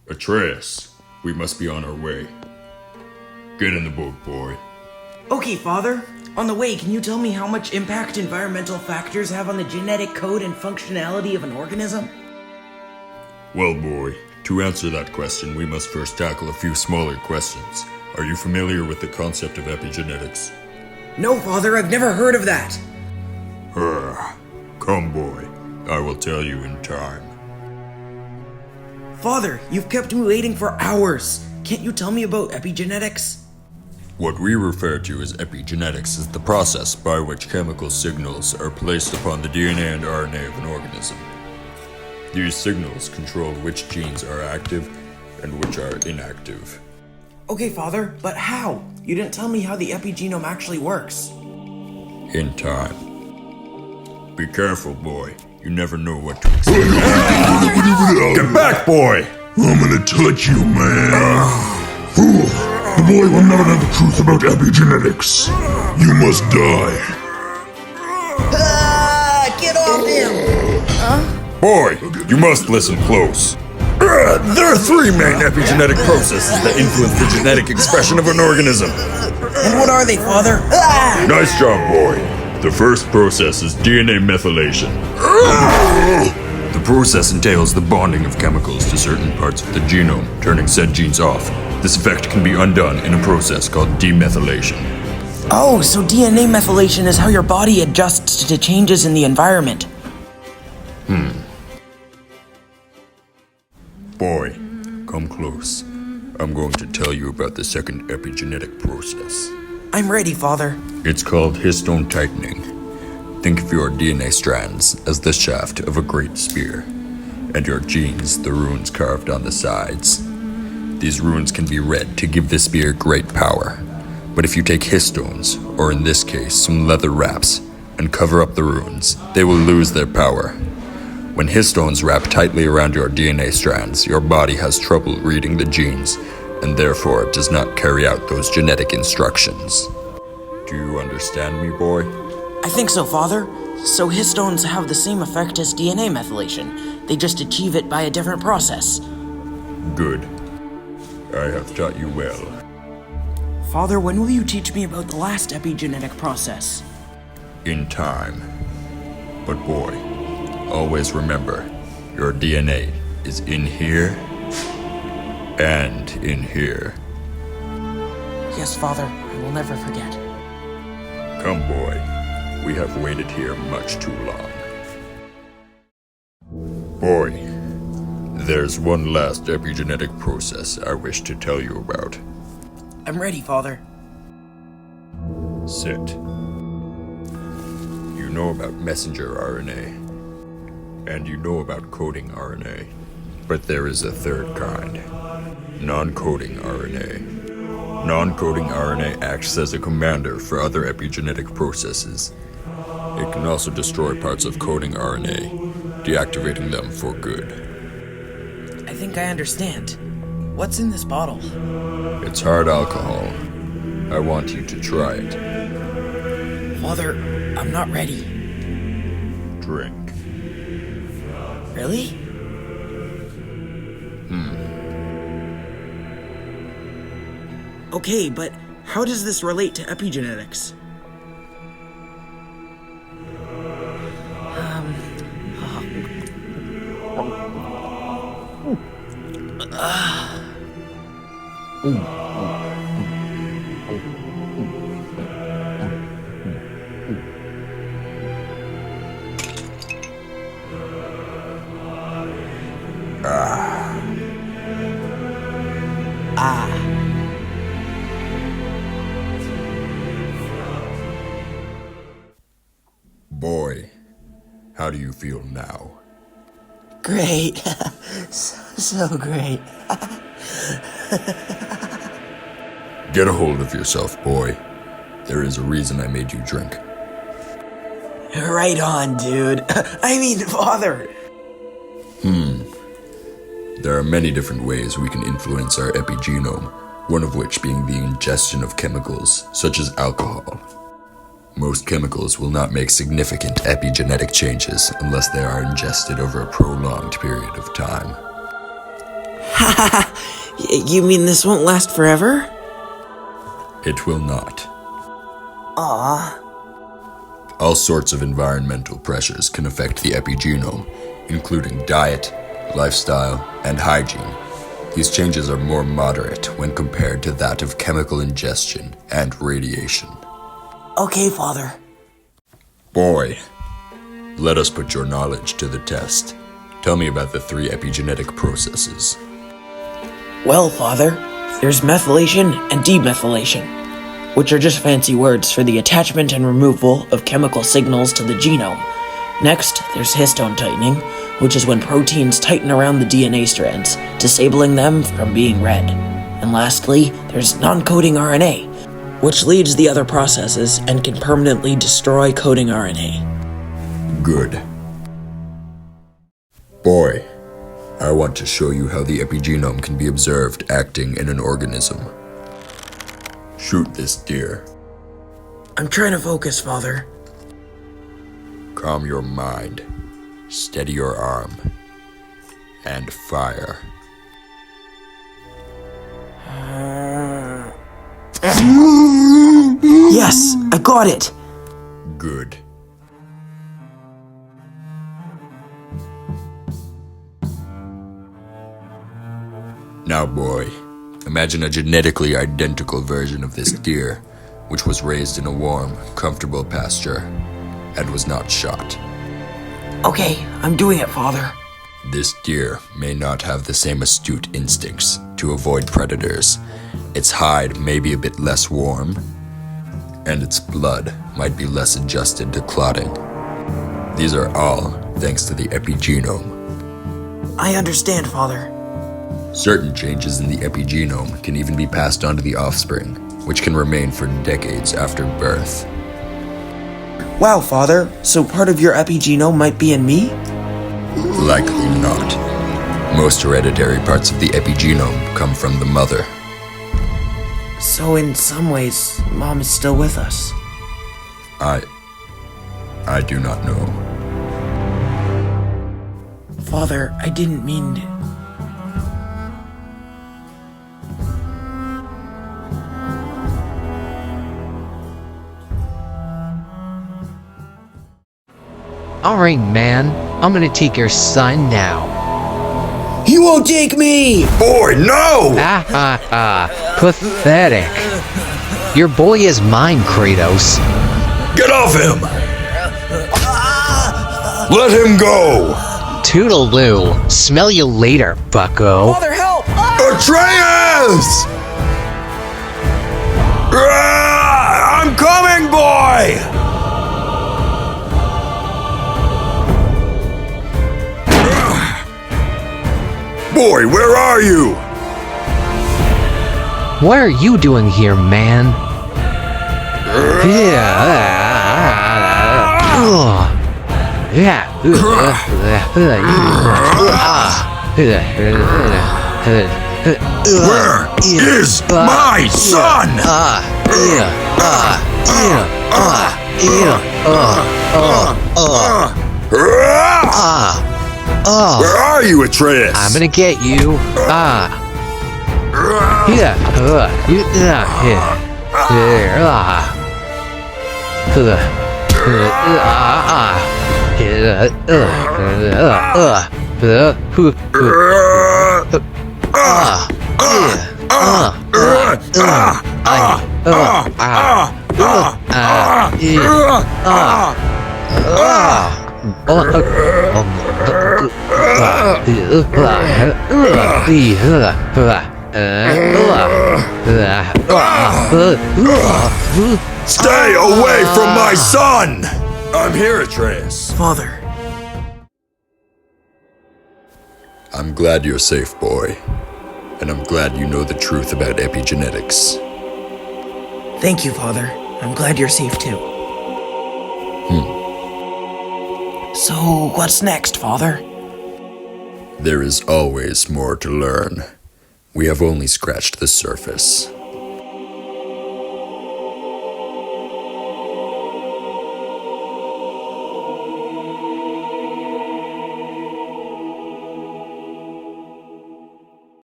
Atreus, we must be on our way. Get in the boat, boy. Okay, Father. On the way, can you tell me how much impact environmental factors have on the genetic code and functionality of an organism? Well, boy, to answer that question, we must first tackle a few smaller questions. Are you familiar with the concept of epigenetics? No, Father, I've never heard of that. Come, boy. I will tell you in time. Father, you've kept me waiting for hours. Can't you tell me about epigenetics? What we refer to as epigenetics is the process by which chemical signals are placed upon the DNA and RNA of an organism. These signals control which genes are active and which are inactive. Okay, Father, but how? You didn't tell me how the epigenome actually works. In time. Be careful, boy. You never know what to expect. Get back, boy! I'm gonna touch you, man. The boy will never know the truth about epigenetics. You must die. Get off him! Boy, you must listen close. There are three main epigenetic processes that influence the genetic expression of an organism. And what are they, Father? Nice job, boy. The first process is DNA methylation. The process entails the bonding of chemicals to certain parts of the genome, turning said genes off. This effect can be undone in a process called demethylation. Oh, so DNA methylation is how your body adjusts to changes in the environment. Boy, come close. I'm going to tell you about the second epigenetic process. I'm ready, Father. It's called histone tightening. Think of your DNA strands as the shaft of a great spear, and your genes the runes carved on the sides. These runes can be read to give the spear great power, but if you take histones, or in this case some leather wraps, and cover up the runes, they will lose their power. When histones wrap tightly around your DNA strands, your body has trouble reading the genes, and therefore does not carry out those genetic instructions. Do you understand me, boy? I think so, Father. So histones have the same effect as DNA methylation. They just achieve it by a different process. Good. I have taught you well. Father, when will you teach me about the last epigenetic process? In time. But boy, always remember, your DNA is in here and in here. Yes, Father, I will never forget. Come, boy. We have waited here much too long. Boy, there's one last epigenetic process I wish to tell you about. I'm ready, Father. Sit. You know about messenger RNA, and you know about coding RNA. But there is a third kind, non-coding RNA. Non-coding RNA acts as a commander for other epigenetic processes. It can also destroy parts of coding RNA, deactivating them for good. I think I understand. What's in this bottle? It's hard alcohol. I want you to try it. Father, I'm not ready. Drink. Really? Okay, but how does this relate to epigenetics? Boy, how do you feel now? Great. so great. Get a hold of yourself, boy. There is a reason I made you drink. Right on, dude. I mean, Father. There are many different ways we can influence our epigenome, one of which being the ingestion of chemicals, such as alcohol. Most chemicals will not make significant epigenetic changes unless they are ingested over a prolonged period of time. You mean this won't last forever? It will not. Aw. All sorts of environmental pressures can affect the epigenome, including diet, lifestyle, and hygiene. These changes are more moderate when compared to that of chemical ingestion and radiation. Okay, Father. Boy, let us put your knowledge to the test. Tell me about the 3 epigenetic processes. Well, Father, there's methylation and demethylation, which are just fancy words for the attachment and removal of chemical signals to the genome. Next, there's histone tightening, which is when proteins tighten around the DNA strands, disabling them from being read. And lastly, there's non-coding RNA, which leads the other processes and can permanently destroy coding RNA. Good. Boy, I want to show you how the epigenome can be observed acting in an organism. Shoot this deer. I'm trying to focus, Father. Calm your mind. Steady your arm. And fire. Yes, I got it! Good. Now, boy, imagine a genetically identical version of this deer, which was raised in a warm, comfortable pasture, and was not shot. Okay, I'm doing it, Father. This deer may not have the same astute instincts to avoid predators. Its hide may be a bit less warm, and its blood might be less adjusted to clotting. These are all thanks to the epigenome. I understand, Father. Certain changes in the epigenome can even be passed on to the offspring, which can remain for decades after birth. Wow, Father, so part of your epigenome might be in me? Likely not. Most hereditary parts of the epigenome come from the mother. So in some ways, Mom is still with us. I do not know. Father, I didn't mean to. Alright, man. I'm gonna take your son now. He won't take me! Boy, no! Pathetic. Your boy is mine, Kratos. Get off him! Let him go! Toodaloo. Smell you later, bucko. Father, help! Atreus! I'm coming, boy! Boy, where are you? What are you doing here, man? Where is my son? Where are you, Atreus? I'm gonna get you. Stay away from my son! I'm here, Atreus. Father. I'm glad you're safe, boy. And I'm glad you know the truth about epigenetics. Thank you, Father. I'm glad you're safe too. So, what's next, Father? There is always more to learn. We have only scratched the surface.